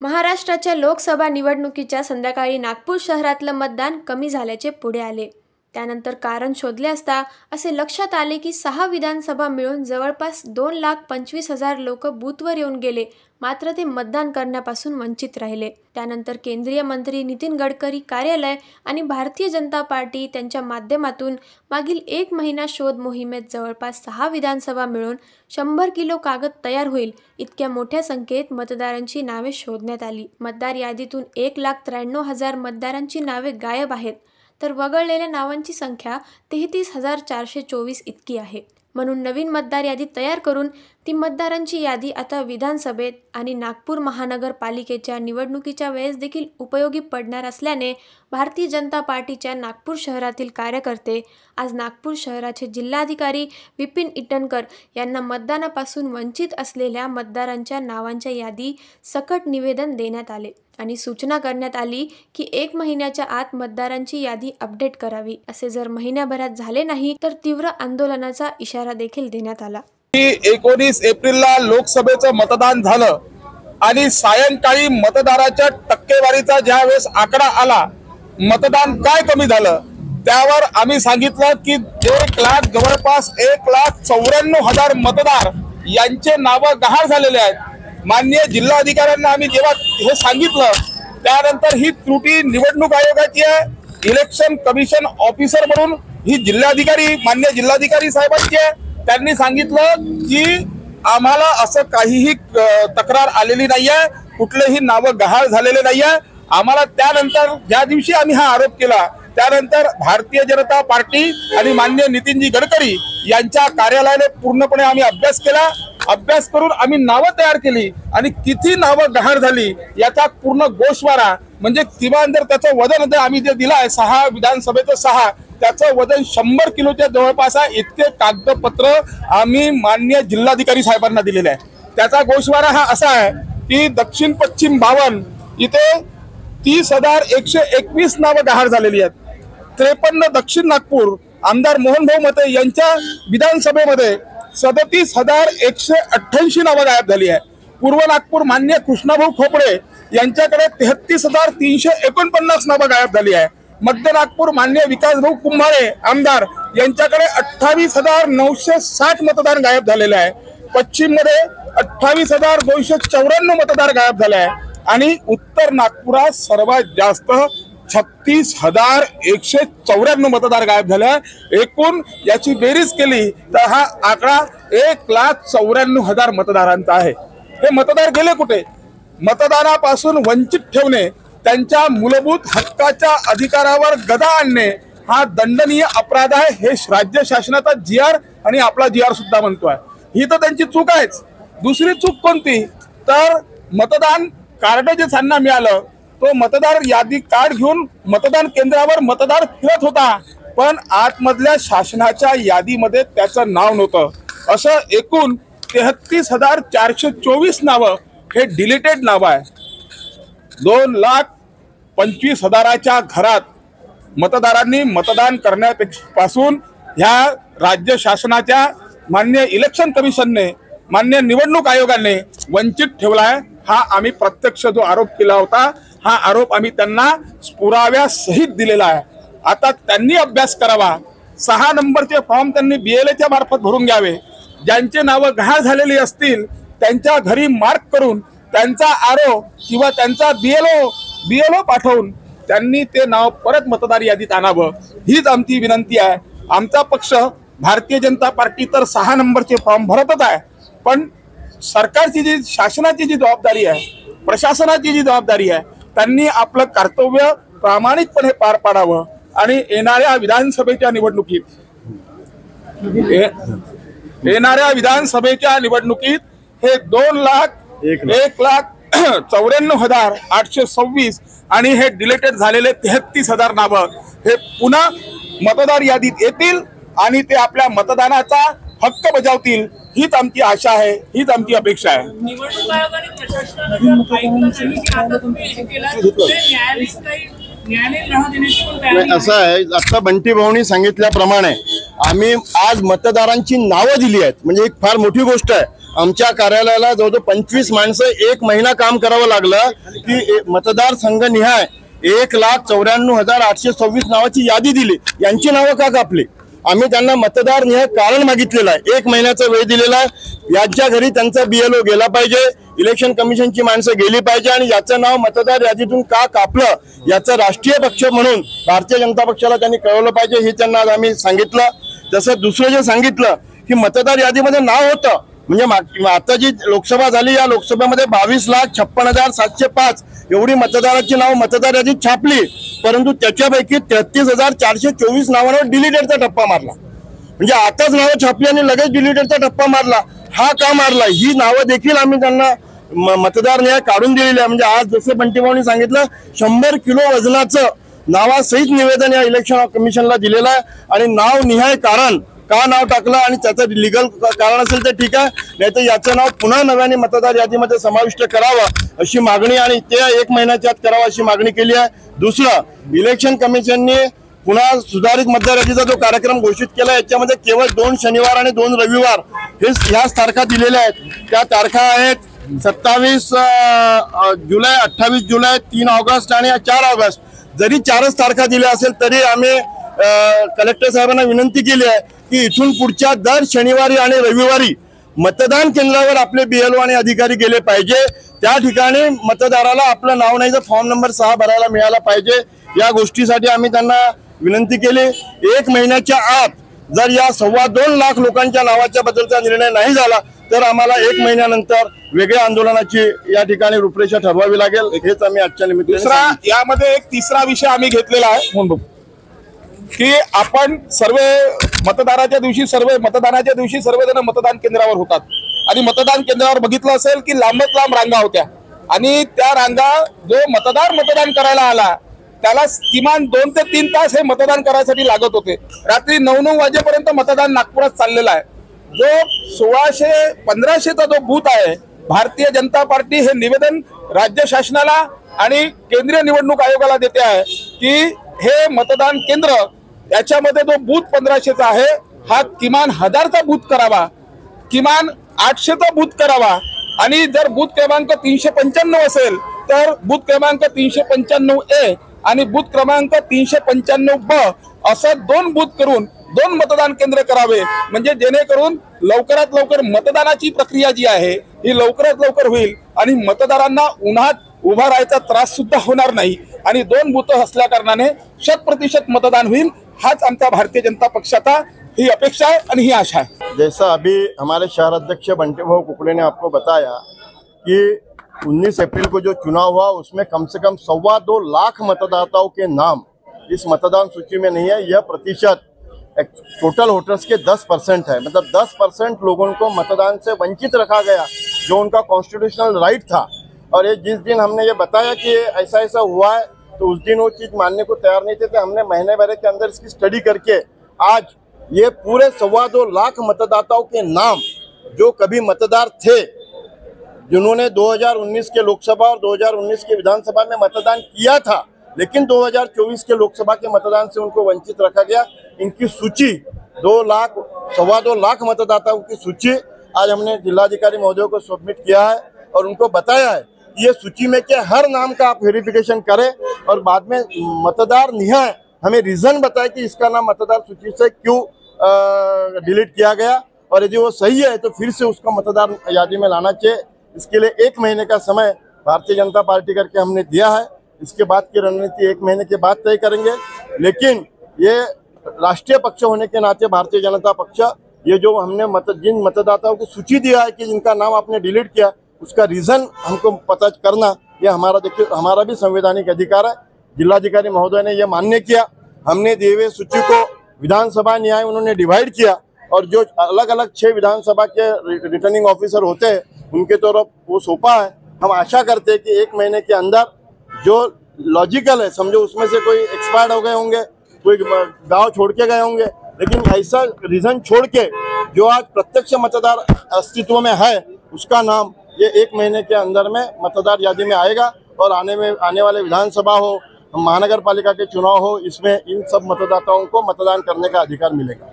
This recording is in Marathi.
महाराष्ट्राच्या लोकसभा निवडणुकीच्या संध्याकाळी नागपूर शहरातलं मतदान कमी झाल्याचे पुढे आले. त्यानंतर कारण शोधले असता असे लक्षात आले की 6 विधानसभा मिळून जवळपास 2,25,000 लोक बूथवर येऊन गेले, मात्र ते मतदान करण्यापासून वंचित राहिले. त्यानंतर केंद्रीय मंत्री नितीन गडकरी कार्यालय आणि भारतीय जनता पार्टी त्यांच्या माध्यमातून मागील 1 महिना शोध मोहिमेत जवळपास 6 विधानसभा मिळून 100 किलो कागद तयार होईल इतक्या मोठ्या संख्येत मतदारांची नावे शोधण्यात आली. मतदार यादीतून 1,93,000 मतदारांची नावे गायब आहेत, तर वगळलेल्या नावांची संख्या 33,424 इतकी आहे. म्हणून नवीन मतदार यादी तयार करून ती मतदारांची यादी आता विधानसभेत आणि नागपूर महानगरपालिकेच्या निवडणुकीच्या वेळेस देखील उपयोगी पडणार असल्याने भारतीय जनता पार्टीच्या नागपूर शहरातील कार्यकर्ते आज नागपूर शहराचे जिल्हाधिकारी विपिन ईटनकर यांना मतदानापासून वंचित असलेल्या मतदारांच्या नावांच्या यादी सकट निवेदन देण्यात आले आणि सूचना करण्यात आली की 1 महिन्याच्या आत मतदारांची यादी अपडेट करावी. असे जर महिन्याभरात झाले नाही तर तीव्र आंदोलनाचा इशारा देखील देण्यात आला. 19 एप्रिलला लोकसभेचं मतदान झालं आणि सायंकाळी मतदाराच्या टक्केवारीचा ज्यावेळेस आकडा आला, मतदान काय कमी झालं त्यावर आम्ही सांगितलं की 1 लाख जवळपास 1,94,000 मतदार यांचे नावं गहाळ झालेले आहेत. माननीय जिल्हाधिकाऱ्यांना आम्ही जेव्हा हे सांगितलं त्यानंतर ही त्रुटी निवडणूक आयोगाची आहे. इलेक्शन कमिशन ऑफिसर म्हणून ही माननीय जिल्हाधिकारी साहेबांची आहे. त्यांनी सांगितलं की आम्हाला असं काहीही तक्रार आलेली नाहीये, कुठलेही नावं गहाळ झालेले नाहीये. आम्हाला त्यानंतर ज्या दिवशी आम्ही हा आरोप केला त्यानंतर भारतीय जनता पार्टी आणि माननीय नितीनजी गडकरी यांच्या कार्यालयाने पूर्णपणे आम्ही अभ्यास केला. अभ्यास करून आम्ही नावं तयार केली आणि किती नावं गहाळ झाली याचा पूर्ण गोषवारा, म्हणजे किमान जर त्याचं वजन आम्ही जे दिलं आहे 6 विधानसभेचं 6, त्याचं वजन 100 किलोच्या जवळपास आहे. इतके कागदपत्र आम्ही माननीय जिल्हाधिकारी साहेबांना दिलेले आहे. त्याचा गोषवारा हा असा आहे की दक्षिण पश्चिम 52 इथे 30,121 नावं गहाळ झालेली आहेत. 53 दक्षिण नागपूर आमदार मोहनभाऊ मते यांच्या विधानसभेमध्ये 37,188 नावं गायब झाली आहे. पूर्व नागपूर मान्य कृष्णाभाऊ खोपडे यांच्याकडे 33,349 नावं गायब झाली आहे. मध्य नागपूर मान्य विकासभाऊ कुंभारे आमदार यांच्याकडे 28,960 मतदार गायब झालेले आहे. पश्चिम मध्ये 28,294 मतदार गायब झाले आहे आणि उत्तर नागपुरात सर्वात जास्त 36,194 मतदार गायब झाले आहे. एकूण याची बेरीज केली तर हा आकडा 1,94,000 मतदारांचा आहे. हे मतदार गेले कुठे? मतदानापासून वंचित ठेवणे, त्यांच्या मूलभूत हक्काच्या अधिकारावर गदा आणणे हा दंडनीय अपराध आहे. हे राज्य शासनाचा GR आणि आपला GR सुद्धा म्हणतोय. ही तर त्यांची चूक आहेच. दुसरी चूक कोणती तर मतदान कार्ड जे त्यांना मिळालं तो मतदार यादी कार्ड घेऊन मतदान केंद्रावर मतदार फिरत होता, पण आतमधल्या शासनाच्या यादीमध्ये त्याचं नाव नव्हतं. असं एकूण 33,424 नावं हे डिलीटेड नावं आहे. 2,25,000च्या घरात मतदारांनी मतदान करण्यापासून ह्या राज्य शासनाच्या मान्य इलेक्शन कमिशनने, मान्य निवडणूक आयोगाने वंचित ठेवलाय. हा आम्ही प्रत्यक्ष जो आरोप केला होता हा आरोप आम्ही त्यांना पुराव्यासहित दिलेला आहे. आता त्यांनी अभ्यास करावा. 6 नंबरचे फॉर्म त्यांनी BLAच्या मार्फत भरून घ्यावे. ज्यांचे नावं गहाळ झालेली असतील त्यांच्या घरी मार्क करून त्यांचा RO किंवा त्यांचा BLO पाठवून त्यांनी ते नाव परत मतदार यादीत आणावं, हीच आमची विनंती आहे. आमचा पक्ष भारतीय जनता पार्टी तर 6 नंबरचे फॉर्म भरतच आहे, पण सरकारची जी शासनाची जी जबाबदारी आहे, प्रशासनाची जी जबाबदारी आहे, त्यांनी आपलं कर्तव्य प्रामाणिकपणे पार पाडावं आणि येणाऱ्या विधानसभेच्या निवडणुकीत हे 1,94,826 आणि हे डिलीटेड झालेले 33,000 नावं हे पुन्हा मतदार यादीत येतील आणि ते आपल्या मतदानाचा हक्क बजावतील. हीच आमची आशा आहे, हीच आमची अपेक्षा आहे. निवडणूक आयोगाने प्रशासनाला जर ऐकलं नाही की आता तुम्ही हे केलं ते न्यायालयीन लढा देण्याची पण तयारी असं आहे. आता बंटी भाऊनी सांगितल्याप्रमाणे आम्ही आज मतदारांची नावं दिली आहेत, म्हणजे एक फार मोठी गोष्ट आहे. आमच्या कार्यालयाला जवळजवळ 25 माणसं 1 महिना काम करावं लागलं की मतदारसंघ निहाय 1,94,826 नावाची यादी दिली. यांची नावं का कापली? आम्ही त्यांना मतदार निहाय कारण मागितलेलं आहे. 1 महिन्याचा वेळ दिलेला आहे. यांच्या घरी त्यांचा BLO गेला पाहिजे, इलेक्शन कमिशनची माणसं गेली पाहिजे आणि याचं नाव मतदार यादीतून का कापलं याचं राष्ट्रीय पक्ष म्हणून भारतीय जनता पक्षाला त्यांनी कळवलं पाहिजे, हे त्यांना आज आम्ही सांगितलं. तसं दुसरं जे सांगितलं की मतदार यादीमध्ये नाव होतं, म्हणजे आता जी लोकसभा झाली या लोकसभेमध्ये 22,56,705 एवढी मतदाराची नाव मतदार यादीत छापली, परंतु त्याच्यापैकी 33,424 नावांवर डिलीटेडचा टप्पा मारला. म्हणजे आताच नावं छापली आणि लगेच डिलीटेडचा टप्पा मारला. हा का मारला? ही नावं देखील आम्ही त्यांना मतदार निहाय काढून दिलेली आहे. म्हणजे आज जसं बंटीभाऊंनी सांगितलं 100 किलो वजनाचं नावासहित निवेदन या इलेक्शन कमिशनला दिलेलं आहे आणि नाव निहाय कारण का नाव टाकलं आणि त्याचं लिगल कारण असेल तर ठीक आहे, नाही तर याचं नाव पुन्हा नव्याने मतदार यादीमध्ये समाविष्ट करावं अशी मागणी आणि ते 1 महिन्याच्या आत करावं अशी मागणी केली आहे. दुसरं, इलेक्शन कमिशनने पुन्हा सुधारित मतदार यादीचा जो कार्यक्रम घोषित केला याच्यामध्ये केवळ 2 शनिवार आणि 2 रविवार ह्याच तारखा दिलेल्या आहेत. त्या तारखा आहेत 27 जुलै, 28 जुलै, 3 ऑगस्ट आणि 4 ऑगस्ट. जरी 4च तारखा दिल्या असेल तरी आम्ही कलेक्टर साहेबांना विनंती केली आहे की इथून पुढच्या दर शनिवारी आणि रविवारी मतदान केंद्रावर आपले BLO आणि अधिकारी गेले पाहिजे. त्या ठिकाणी मतदाराला आपलं नाव नाही तर फॉर्म नंबर 6 भरायला मिळाला पाहिजे. या गोष्टीसाठी आम्ही त्यांना विनंती केली. 1 महिन्याच्या आत जर या 2.25 लाख लोकांच्या नावाच्या बद्दलचा निर्णय नाही झाला तर आम्हाला 1 महिन्यानंतर वेगळ्या आंदोलनाची या ठिकाणी रूपरेषा ठरवावी लागेल. हेच आम्ही आजच्या निमित्ताने यामध्ये एक तिसरा विषय आम्ही घेतलेला आहे की आपण मतदानाच्या दिवशी सर्वजण मतदान केंद्रावर होतात आणि मतदान केंद्रावर बघितलं असेल की लांबच लांब रांगा होत्या आणि त्या रांगा जो मतदान करायला आला त्याला किमान 2 ते 3 तास हे मतदान करायसाठी लागत होते. रात्री 9 वाजेपर्यंत मतदान नागपुरात चाललेलं आहे. जो 1600-1500चा जो बूथ आहे, भारतीय जनता पार्टी हे निवेदन राज्य शासनाला आणि केंद्रीय निवडणूक आयोगाला देते आहे की हे मतदान केंद्र याच्यामध्ये जो बूथ 1500चा आहे हा किमान 1000चा बूथ करावा, किमान 800चा बूथ करावा आणि जर बूथ क्रमांक 395 असेल तर बूथ क्रमांक 395A आणि बूथ क्रमांक 395B असं 2 बूथ करून 2 मतदान केंद्र करावे, म्हणजे जेणेकरून लवकरात लवकर मतदानाची प्रक्रिया जी आहे ही लवकरात लवकर होईल आणि मतदारांना उन्हात उभा राहायचा त्रास सुद्धा होणार नाही आणि 2 बूथ असल्या कारणाने 100% मतदान होईल. हाच आमचा भारतीय जनता पक्षाचा ही अपेक्षा है और ही आशा है. जैसा अभी हमारे शहर अध्यक्ष बंटीभाऊ कुकड़े ने आपको बताया कि 19 अप्रैल को जो चुनाव हुआ उसमें कम से कम 2.25 लाख मतदाताओं के नाम इस मतदान सूची में नहीं है. यह प्रतिशत टोटल वोटर्स के 10% है. मतलब 10% लोगों को मतदान से वंचित रखा गया जो उनका कॉन्स्टिट्यूशनल राइट था. और ये जिस दिन हमने ये बताया कि ऐसा ऐसा हुआ है तो उस दिन वो चीज़ मानने को तैयार नहीं थे. हमने महीने भर के अंदर इसकी स्टडी करके आज ये पूरे 2.25 लाख मतदाताओं के नाम जो कभी मतदार थे, जिन्होंने 2019 के लोकसभा और 2019 के विधानसभा में मतदान किया था लेकिन 2024 के लोकसभा के मतदान से उनको वंचित रखा गया, इनकी सूची 2.25 लाख मतदाताओं की सूची आज हमने जिलाधिकारी महोदय को सबमिट किया है और उनको बताया है ये सूची में के हर नाम का आप वेरिफिकेशन करें और बाद में मतदार निहाय हमें रीजन बताए कि इसका नाम मतदार सूची से क्यों डिलीट किया गया और यदि वो सही है तो फिर से उसको मतदार यादी में लाना चाहिए. इसके लिए 1 महीने का समय भारतीय जनता पार्टी करके हमने दिया है. इसके बाद की रणनीति 1 महीने के बाद तय करेंगे. लेकिन ये राष्ट्रीय पक्ष होने के नाते भारतीय जनता पक्ष ये जो हमने जिन मतदाताओं की सूची दिया है कि जिनका नाम आपने डिलीट किया उसका रीजन हमको पता करना ये हमारा भी संवैधानिक अधिकार है. जिलाधिकारी महोदय ने यह मान्य किया. हमने दिए हुए सूची को विधानसभा न्याय उन्होंने डिवाइड किया और जो अलग अलग 6 विधानसभा के रिटर्निंग ऑफिसर होते हैं उनके तरफ वो सौंपा है. हम आशा करते हैं कि 1 महीने के अंदर जो लॉजिकल है, समझो उसमें से कोई एक्सपायर्ड हो गए होंगे, कोई गांव छोड़ के गए होंगे, लेकिन ऐसा रीजन छोड़ के जो आज प्रत्यक्ष मतदार अस्तित्व में है उसका नाम ये 1 महीने के अंदर में मतदार यादी में आएगा और आने वाले विधानसभा हो, महानगर पालिका के चुनाव हो, इसमें इन सब मतदाताओं को मतदान करने का अधिकार मिलेगा.